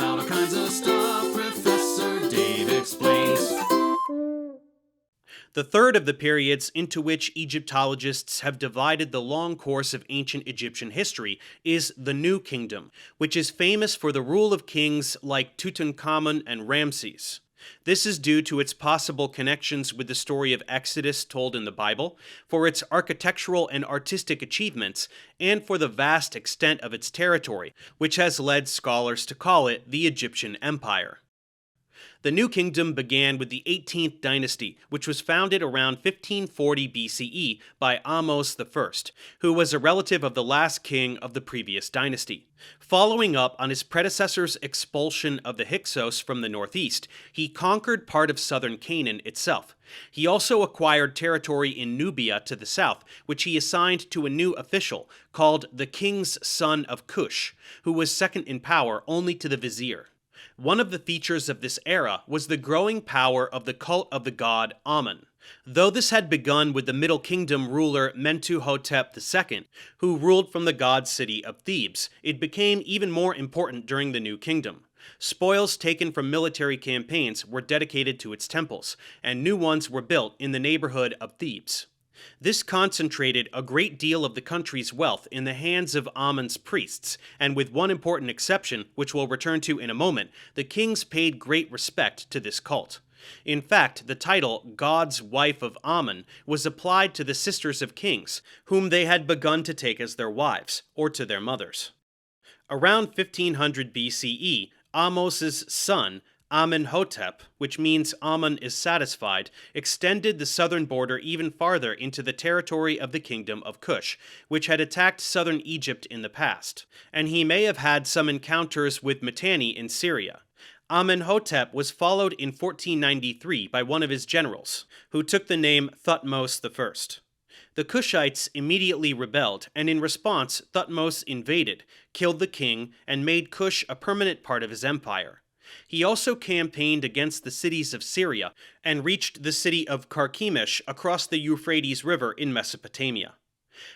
about all kinds of stuff. Professor Dave explains. The third of the periods into which Egyptologists have divided the long course of ancient Egyptian history is the New Kingdom, which is famous for the rule of kings like Tutankhamun and Ramses. This is due to its possible connections with the story of Exodus told in the Bible, for its architectural and artistic achievements, and for the vast extent of its territory, which has led scholars to call it the Egyptian Empire. The New Kingdom began with the 18th dynasty, which was founded around 1540 BCE by Ahmose I, who was a relative of the last king of the previous dynasty. Following up on his predecessor's expulsion of the Hyksos from the northeast, he conquered part of southern Canaan itself. He also acquired territory in Nubia to the south, which he assigned to a new official called the King's Son of Cush, who was second in power only to the vizier. One of the features of this era was the growing power of the cult of the god Amun. Though this had begun with the Middle Kingdom ruler Mentuhotep II, who ruled from the god city of Thebes, it became even more important during the New Kingdom. Spoils taken from military campaigns were dedicated to its temples, and new ones were built in the neighborhood of Thebes. This concentrated a great deal of the country's wealth in the hands of Amun's priests, and with one important exception, which we'll return to in a moment, the kings paid great respect to this cult. In fact, the title God's Wife of Amun was applied to the sisters of kings, whom they had begun to take as their wives, or to their mothers. Around 1500 BCE, Ahmose's son, Amenhotep, which means Amun is satisfied, extended the southern border even farther into the territory of the kingdom of Cush, which had attacked southern Egypt in the past, and he may have had some encounters with Mitanni in Syria. Amenhotep was followed in 1493 by one of his generals, who took the name Thutmose I. The Cushites immediately rebelled, and in response Thutmose invaded, killed the king, and made Cush a permanent part of his empire. He also campaigned against the cities of Syria and reached the city of Carchemish across the Euphrates River in Mesopotamia.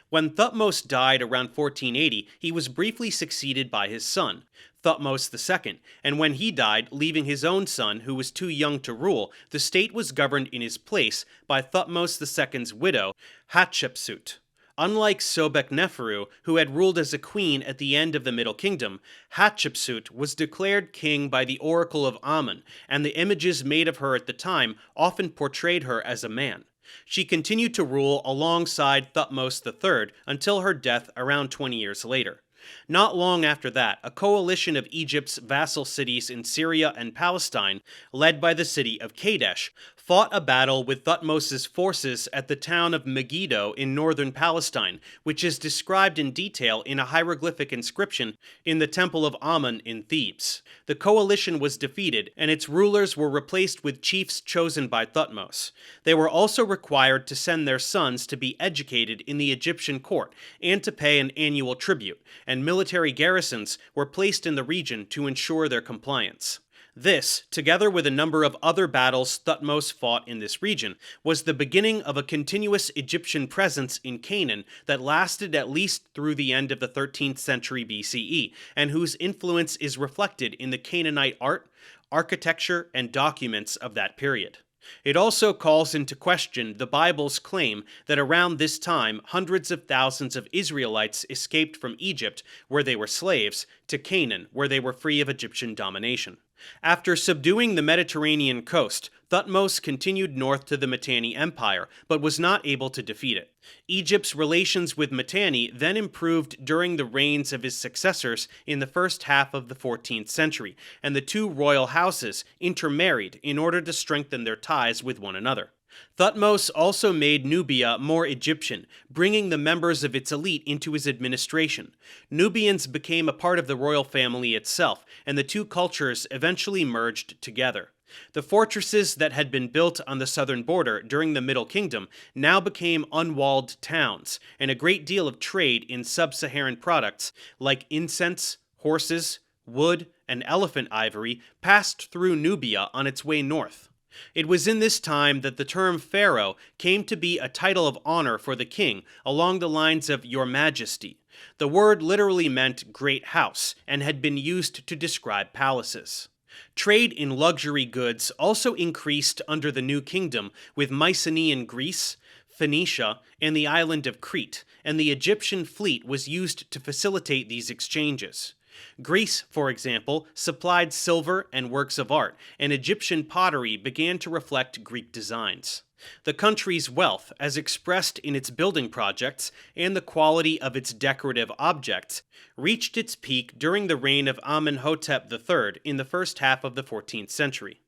When Thutmose died around 1480, he was briefly succeeded by his son, Thutmose II, and when he died, leaving his own son, who was too young to rule, the state was governed in his place by Thutmose II's widow, Hatshepsut. Unlike Sobek-Neferu, who had ruled as a queen at the end of the Middle Kingdom, Hatshepsut was declared king by the oracle of Amun, and the images made of her at the time often portrayed her as a man. She continued to rule alongside Thutmose III until her death around 20 years later. Not long after that, a coalition of Egypt's vassal cities in Syria and Palestine, led by the city of Kadesh, fought a battle with Thutmose's forces at the town of Megiddo in northern Palestine, which is described in detail in a hieroglyphic inscription in the Temple of Amun in Thebes. The coalition was defeated, and its rulers were replaced with chiefs chosen by Thutmose. They were also required to send their sons to be educated in the Egyptian court and to pay an annual tribute, and military garrisons were placed in the region to ensure their compliance. This, together with a number of other battles Thutmose fought in this region, was the beginning of a continuous Egyptian presence in Canaan that lasted at least through the end of the 13th century BCE, and whose influence is reflected in the Canaanite art, architecture, and documents of that period. It also calls into question the Bible's claim that around this time hundreds of thousands of Israelites escaped from Egypt, where they were slaves, to Canaan, where they were free of Egyptian domination. After subduing the Mediterranean coast, Thutmose continued north to the Mitanni Empire, but was not able to defeat it. Egypt's relations with Mitanni then improved during the reigns of his successors in the first half of the 14th century, and the two royal houses intermarried in order to strengthen their ties with one another. Thutmose also made Nubia more Egyptian, bringing the members of its elite into his administration. Nubians became a part of the royal family itself, and the two cultures eventually merged together. The fortresses that had been built on the southern border during the Middle Kingdom now became unwalled towns, and a great deal of trade in sub-Saharan products like incense, horses, wood, and elephant ivory passed through Nubia on its way north. It was in this time that the term pharaoh came to be a title of honor for the king, along the lines of Your Majesty. The word literally meant great house and had been used to describe palaces. Trade in luxury goods also increased under the New Kingdom with Mycenaean Greece, Phoenicia, and the island of Crete, and the Egyptian fleet was used to facilitate these exchanges. Greece, for example, supplied silver and works of art, and Egyptian pottery began to reflect Greek designs. The country's wealth, as expressed in its building projects and the quality of its decorative objects, reached its peak during the reign of Amenhotep III in the first half of the 14th century.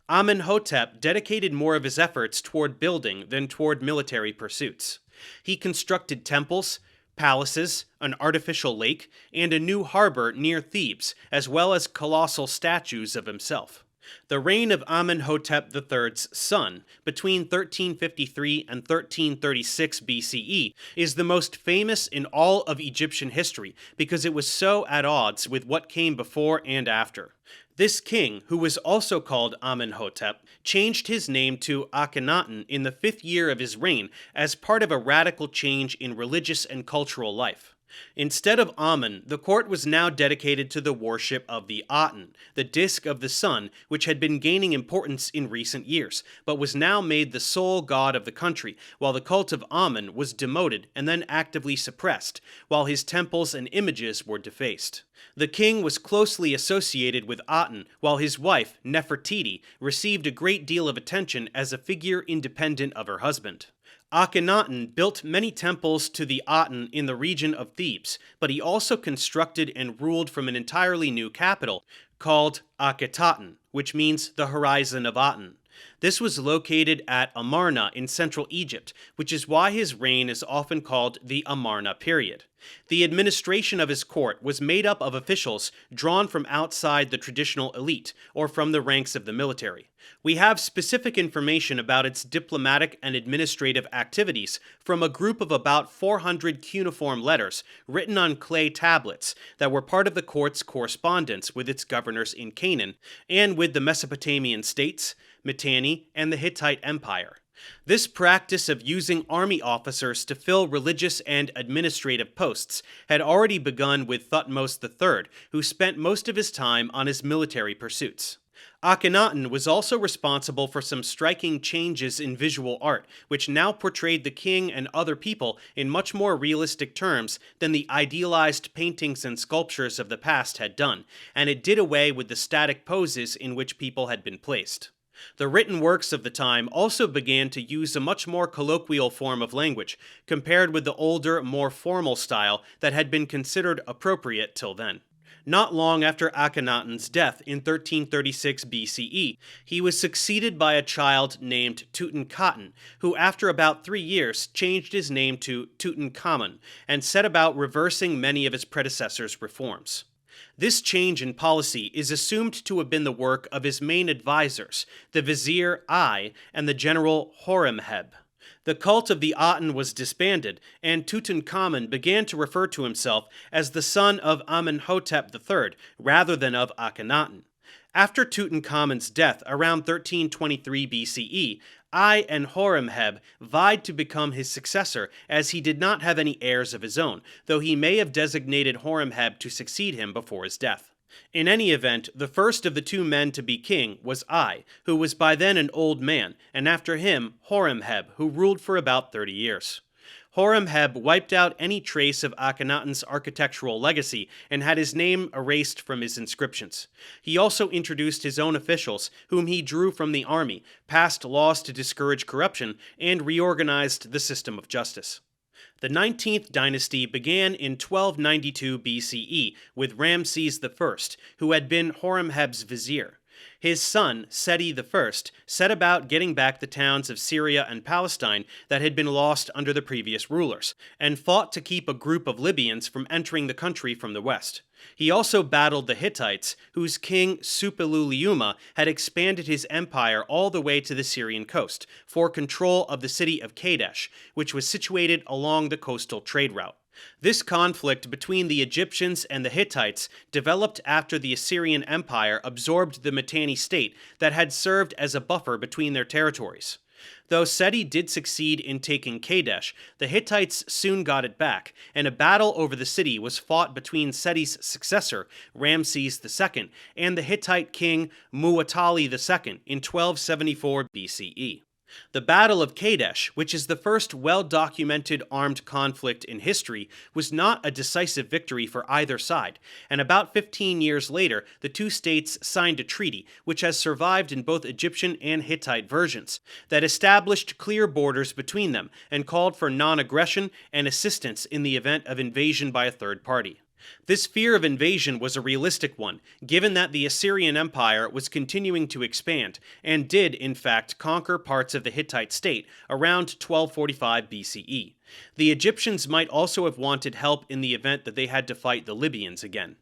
Amenhotep dedicated more of his efforts toward building than toward military pursuits. He constructed temples, palaces, an artificial lake, and a new harbor near Thebes, as well as colossal statues of himself. The reign of Amenhotep III's son, between 1353 and 1336 BCE, is the most famous in all of Egyptian history because it was so at odds with what came before and after. This king, who was also called Amenhotep, changed his name to Akhenaten in the 5th year of his reign as part of a radical change in religious and cultural life. Instead of Amen, the court was now dedicated to the worship of the Aten, the disk of the sun, which had been gaining importance in recent years, but was now made the sole god of the country, while the cult of Amen was demoted and then actively suppressed, while his temples and images were defaced. The king was closely associated with Aten, while his wife, Nefertiti, received a great deal of attention as a figure independent of her husband. Akhenaten built many temples to the Aten in the region of Thebes, but he also constructed and ruled from an entirely new capital, called Akhetaten, which means the horizon of Aten. This was located at Amarna in central Egypt, which is why his reign is often called the Amarna period. The administration of his court was made up of officials drawn from outside the traditional elite, or from the ranks of the military. We have specific information about its diplomatic and administrative activities from a group of about 400 cuneiform letters written on clay tablets that were part of the court's correspondence with its governors in Canaan and with the Mesopotamian states, Mitanni, and the Hittite Empire. This practice of using army officers to fill religious and administrative posts had already begun with Thutmose III, who spent most of his time on his military pursuits. Akhenaten was also responsible for some striking changes in visual art, which now portrayed the king and other people in much more realistic terms than the idealized paintings and sculptures of the past had done, and it did away with the static poses in which people had been placed. The written works of the time also began to use a much more colloquial form of language, compared with the older, more formal style that had been considered appropriate till then. Not long after Akhenaten's death in 1336 BCE, he was succeeded by a child named Tutankhamun, who after about 3 years changed his name to Tutankhamun and set about reversing many of his predecessor's reforms. This change in policy is assumed to have been the work of his main advisors, the vizier I and the general Horemheb. The cult of the Aten was disbanded, and Tutankhamun began to refer to himself as the son of Amenhotep III rather than of Akhenaten. After Tutankhamun's death around 1323 BCE, I and Horemheb vied to become his successor as he did not have any heirs of his own, though he may have designated Horemheb to succeed him before his death. In any event, the first of the two men to be king was I, who was by then an old man, and after him Horemheb, who ruled for about 30 years. Horemheb wiped out any trace of Akhenaten's architectural legacy and had his name erased from his inscriptions. He also introduced his own officials, whom he drew from the army, passed laws to discourage corruption, and reorganized the system of justice. The 19th dynasty began in 1292 BCE with Ramses I, who had been Horemheb's vizier. His son, Seti I, set about getting back the towns of Syria and Palestine that had been lost under the previous rulers, and fought to keep a group of Libyans from entering the country from the west. He also battled the Hittites, whose king Suppiluliuma had expanded his empire all the way to the Syrian coast, for control of the city of Kadesh, which was situated along the coastal trade route. This conflict between the Egyptians and the Hittites developed after the Assyrian Empire absorbed the Mitanni state that had served as a buffer between their territories. Though Seti did succeed in taking Kadesh, the Hittites soon got it back, and a battle over the city was fought between Seti's successor, Ramses II, and the Hittite king Muwatalli II in 1274 BCE. The Battle of Kadesh, which is the first well-documented armed conflict in history, was not a decisive victory for either side, and about 15 years later, the two states signed a treaty, which has survived in both Egyptian and Hittite versions, that established clear borders between them and called for non-aggression and assistance in the event of invasion by a third party. This fear of invasion was a realistic one, given that the Assyrian Empire was continuing to expand, and did, in fact, conquer parts of the Hittite state around 1245 BCE. The Egyptians might also have wanted help in the event that they had to fight the Libyans again.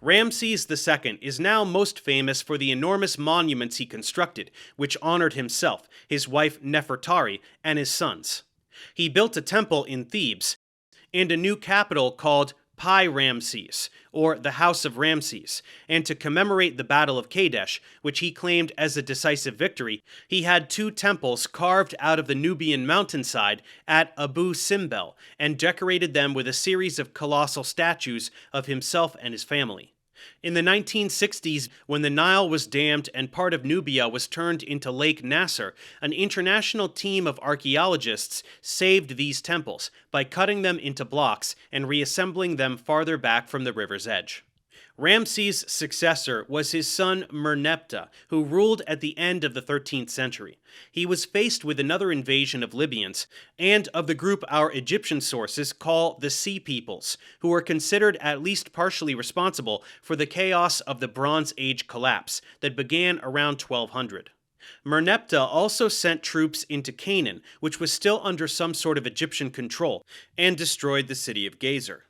Ramses II is now most famous for the enormous monuments he constructed, which honored himself, his wife Nefertari, and his sons. He built a temple in Thebes, and a new capital called Pi-Ramses, or the House of Ramses, and to commemorate the Battle of Kadesh, which he claimed as a decisive victory, he had two temples carved out of the Nubian mountainside at Abu Simbel, and decorated them with a series of colossal statues of himself and his family. In the 1960s, when the Nile was dammed and part of Nubia was turned into Lake Nasser, an international team of archaeologists saved these temples by cutting them into blocks and reassembling them farther back from the river's edge. Ramses' successor was his son Merneptah, who ruled at the end of the 13th century. He was faced with another invasion of Libyans, and of the group our Egyptian sources call the Sea Peoples, who are considered at least partially responsible for the chaos of the Bronze Age collapse that began around 1200. Merneptah also sent troops into Canaan, which was still under some sort of Egyptian control, and destroyed the city of Gezer.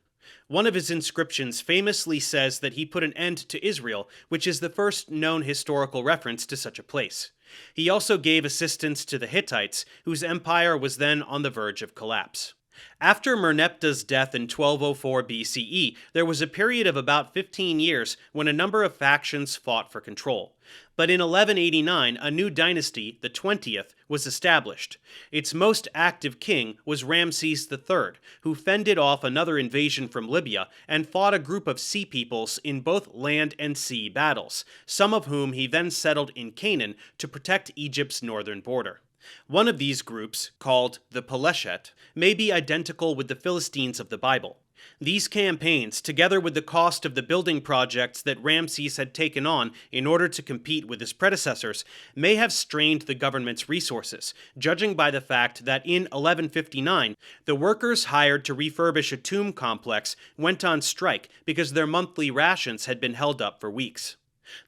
One of his inscriptions famously says that he put an end to Israel, which is the first known historical reference to such a place. He also gave assistance to the Hittites, whose empire was then on the verge of collapse. After Merneptah's death in 1204 BCE, there was a period of about 15 years when a number of factions fought for control. But in 1189, a new dynasty, the 20th, was established. Its most active king was Ramses III, who fended off another invasion from Libya and fought a group of sea peoples in both land and sea battles, some of whom he then settled in Canaan to protect Egypt's northern border. One of these groups, called the Peleshet, may be identical with the Philistines of the Bible. These campaigns, together with the cost of the building projects that Ramses had taken on in order to compete with his predecessors, may have strained the government's resources, judging by the fact that in 1159, the workers hired to refurbish a tomb complex went on strike because their monthly rations had been held up for weeks.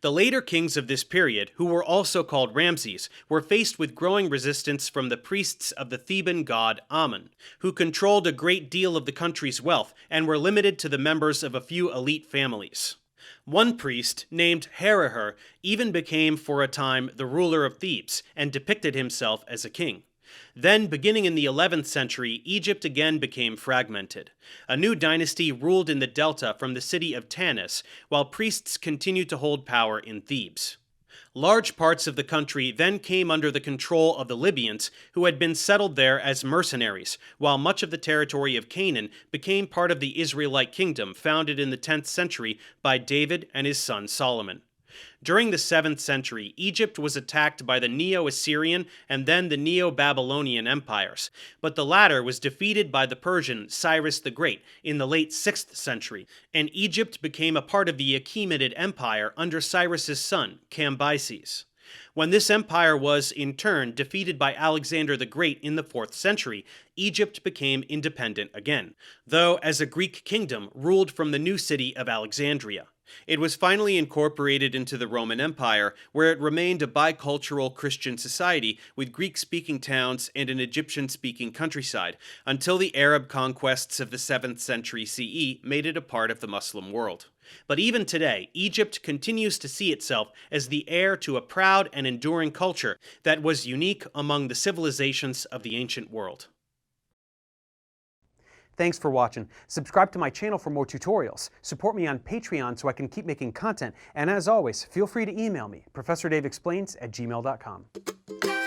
The later kings of this period, who were also called Ramses, were faced with growing resistance from the priests of the Theban god Amun, who controlled a great deal of the country's wealth and were limited to the members of a few elite families. One priest, named Herihor, even became for a time the ruler of Thebes and depicted himself as a king. Then, beginning in the 11th century, Egypt again became fragmented. A new dynasty ruled in the delta from the city of Tanis, while priests continued to hold power in Thebes. Large parts of the country then came under the control of the Libyans, who had been settled there as mercenaries, while much of the territory of Canaan became part of the Israelite kingdom founded in the 10th century by David and his son Solomon. During the 7th century, Egypt was attacked by the Neo-Assyrian and then the Neo-Babylonian empires, but the latter was defeated by the Persian Cyrus the Great in the late 6th century, and Egypt became a part of the Achaemenid Empire under Cyrus's son, Cambyses. When this empire was, in turn, defeated by Alexander the Great in the 4th century, Egypt became independent again, though as a Greek kingdom ruled from the new city of Alexandria. It was finally incorporated into the Roman Empire, where it remained a bicultural Christian society with Greek-speaking towns and an Egyptian-speaking countryside, until the Arab conquests of the 7th century CE made it a part of the Muslim world. But even today, Egypt continues to see itself as the heir to a proud and enduring culture that was unique among the civilizations of the ancient world. Thanks for watching. Subscribe to my channel for more tutorials. Support me on Patreon so I can keep making content. And as always, feel free to email me, ProfessorDaveExplains@gmail.com.